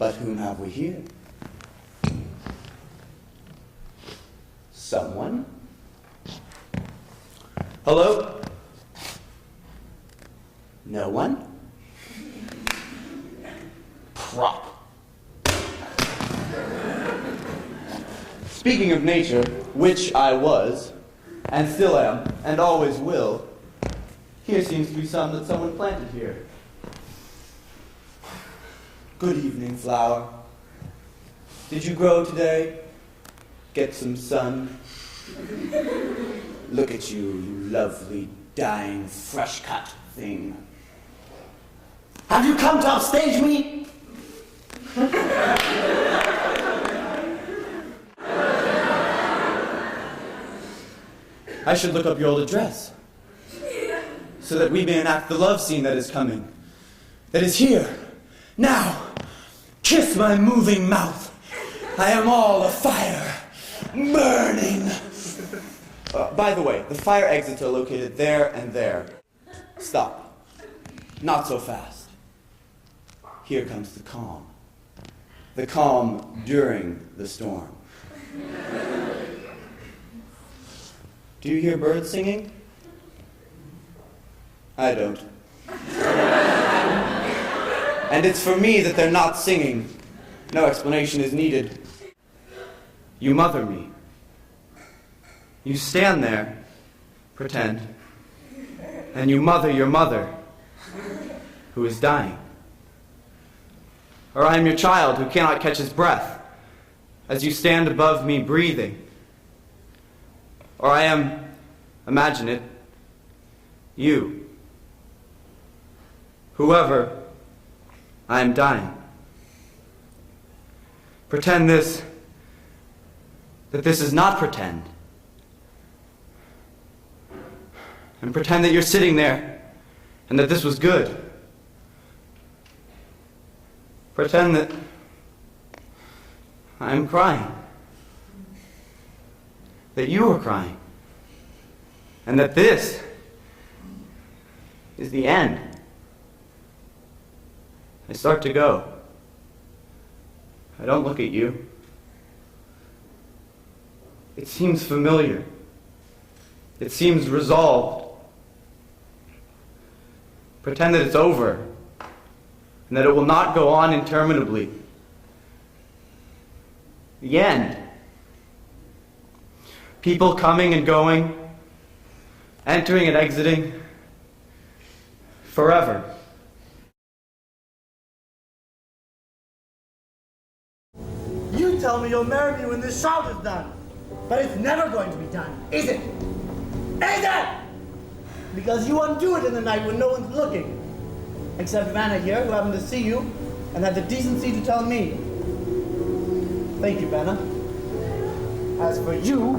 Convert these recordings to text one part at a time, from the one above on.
But whom have we here? Someone? Hello? No one? Prop. Speaking of nature, which I was, and still am, and always will, here seems to be some that someone planted here. Good evening, flower. Did you grow today? Get some sun? Look at you, you lovely, dying, fresh-cut thing. Have you come to upstage me? I should look up your old address, so that we may enact the love scene that is coming, that is here, now. Kiss my moving mouth. I am all afire, burning. By the way, the fire exits are located there and there. Stop. Not so fast. Here comes the calm. The calm during the storm. Do you hear birds singing? I don't. And it's for me that they're not singing. No explanation is needed. You mother me. You stand there, pretend, and you mother your mother, who is dying. Or I am your child who cannot catch his breath, as you stand above me breathing. Or I am, imagine it, you. Whoever, I am dying. Pretend that this is not pretend. And pretend that you're sitting there and that this was good. Pretend that I am crying. That you are crying. And that this is the end. I start to go. I don't look at you. It seems familiar. It seems resolved. Pretend that it's over, and that it will not go on interminably. The end. People coming and going, entering and exiting, forever. You tell me you'll marry me when this shout is done. But it's never going to be done, is it? Is it? Because you undo it in the night when no one's looking. Except Vanna here, who happened to see you and had the decency to tell me. Thank you, Vanna. As for you,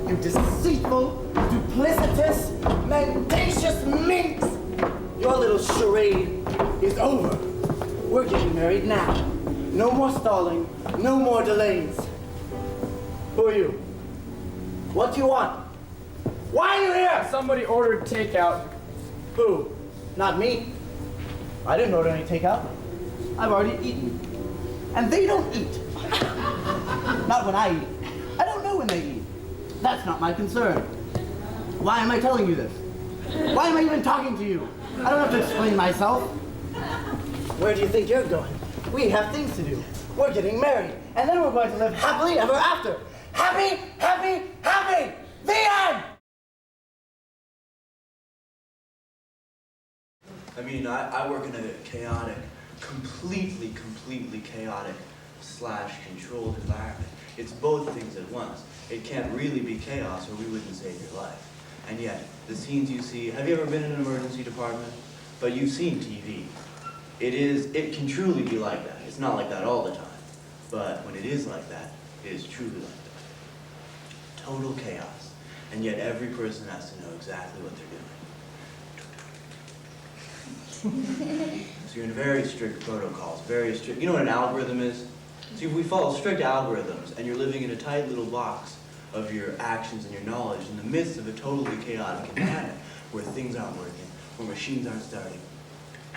you deceitful, duplicitous, mendacious minx, your little charade is over. We're getting married now. No more stalling, no more delays. Who are you? What do you want? Why are you here? Somebody ordered takeout. Who? Not me. I didn't order any takeout. I've already eaten. And they don't eat. Not when I eat. I don't know when they eat. That's not my concern. Why am I telling you this? Why am I even talking to you? I don't have to explain myself. Where do you think you're going? We have things to do. We're getting married. And then we're going to live happily ever after. Happy, happy, happy! The end! I mean, I work in a chaotic, completely chaotic / controlled environment. It's both things at once. It can't really be chaos or we wouldn't save your life. And yet, the scenes you see, have you ever been in an emergency department? But you've seen TV. It can truly be like that. It's not like that all the time. But when it is like that, it is truly like that. Total chaos. And yet every person has to know exactly what they're doing. So you're in very strict protocols, very strict. You know what an algorithm is? See, if we follow strict algorithms and you're living in a tight little box of your actions and your knowledge in the midst of a totally chaotic environment where things aren't working, where machines aren't starting,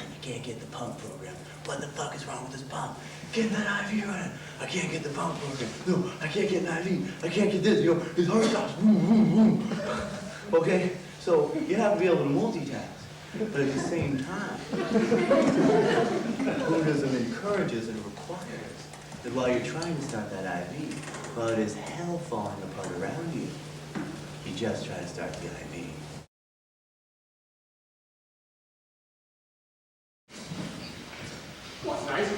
You can't get the pump program. What the fuck is wrong with this pump? Get that IV running. I can't get the pump program. No, I can't get an IV. I can't get this. His heart stops. Boom, boom, boom. Okay? So you have to be able to multitask. But at the same time, Buddhism encourages and requires that while you're trying to start that IV, while it is hell falling apart around you, you just try to start the IV. What's nice?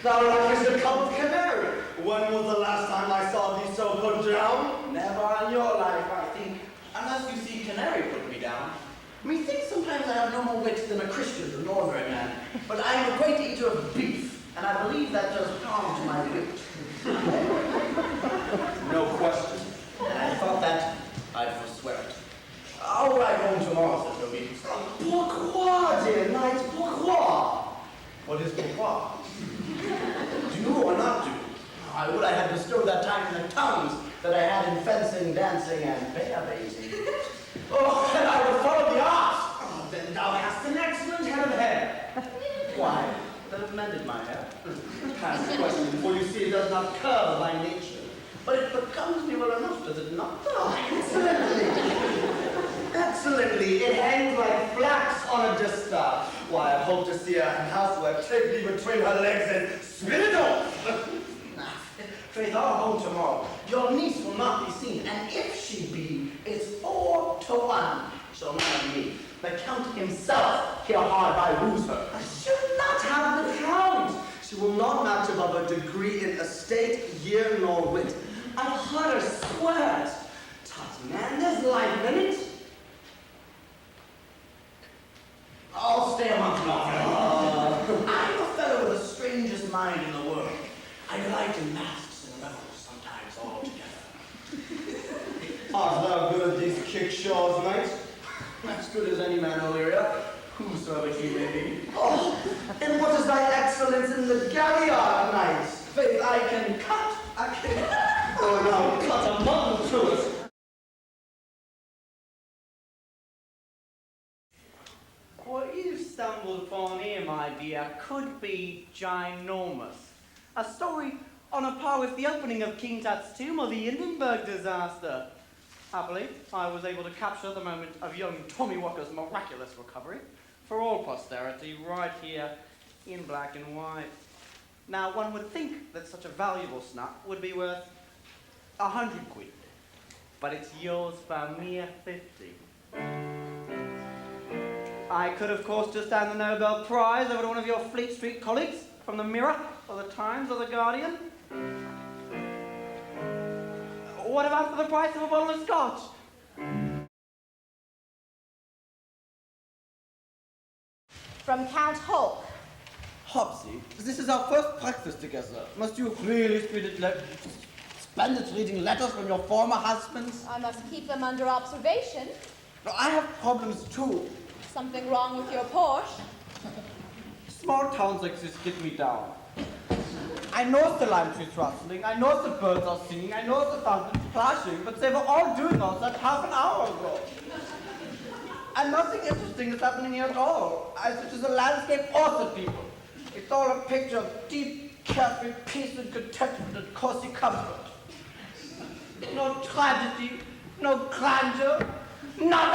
Thou likest a cup of canary. When was the last time I saw thee so put down? Never in your life, I think, unless you see canary put me down. Methinks sometimes I have no more wit than a Christian or northern man, but I am a great eater of beef, and I believe that does harm to my wit. No question. And I thought that I'd forswear it. I'll ride home tomorrow, said Toby. Pourquoi, dear knight, pourquoi? What is pourquoi? Do or not do? I would I had bestowed that time in the tongues that I had in fencing, dancing, and bear baiting. Oh, and I would follow the arts. Oh, then thou hast an excellent head of hair. Why, that have mended my hair. Past the question, for you see it does not curve by nature. But it becomes me well enough, does it not? Excellently. Excellently. It hangs like flax on a distaff. Why, I hope to see her in housework take me between her legs and spit it off. Faith, I'll home tomorrow. Your niece will not be seen, and if she be, it's 4 to 1. She'll marry me. The Count himself here hard by woos her. I should not have the count. She will not match above a degree in estate, year, nor wit. I've heard her swear it. Tut, man, there's life in it. I'll stay a month longer. I'm a fellow with the strangest mind in the world. I delight in masks and revels, sometimes all together. Art thou good at these kickshaws, knight? As good as any man, Illyria, whosoever he may be. Oh, and what is thy excellence in the galliard, knight? Faith, I can cut, I can... Oh, now cut a mutton to us. What you've stumbled upon here, my dear, could be ginormous. A story on a par with the opening of King Tut's tomb or the Hindenburg disaster. Happily, I was able to capture the moment of young Tommy Walker's miraculous recovery for all posterity right here in black and white. Now, one would think that such a valuable snuff would be worth 100 quid, but it's yours for mere 50. I could, of course, just hand the Nobel Prize over to one of your Fleet Street colleagues from the Mirror, or the Times, or the Guardian. What about for the price of a bottle of scotch? From Count Hope. Hopsy, this is our first breakfast together. Must you really spend it reading letters from your former husbands? I must keep them under observation. No, I have problems too. Something wrong with your Porsche? Small towns like this get me down. I know the lime trees rustling, I know the birds are singing, I know the fountains splashing, but they were all doing all that half an hour ago. And nothing interesting is happening here at all. It is a landscape or the people. It's all a picture of deep, carefree peace and contentment and cozy comfort. No tragedy, no grandeur, not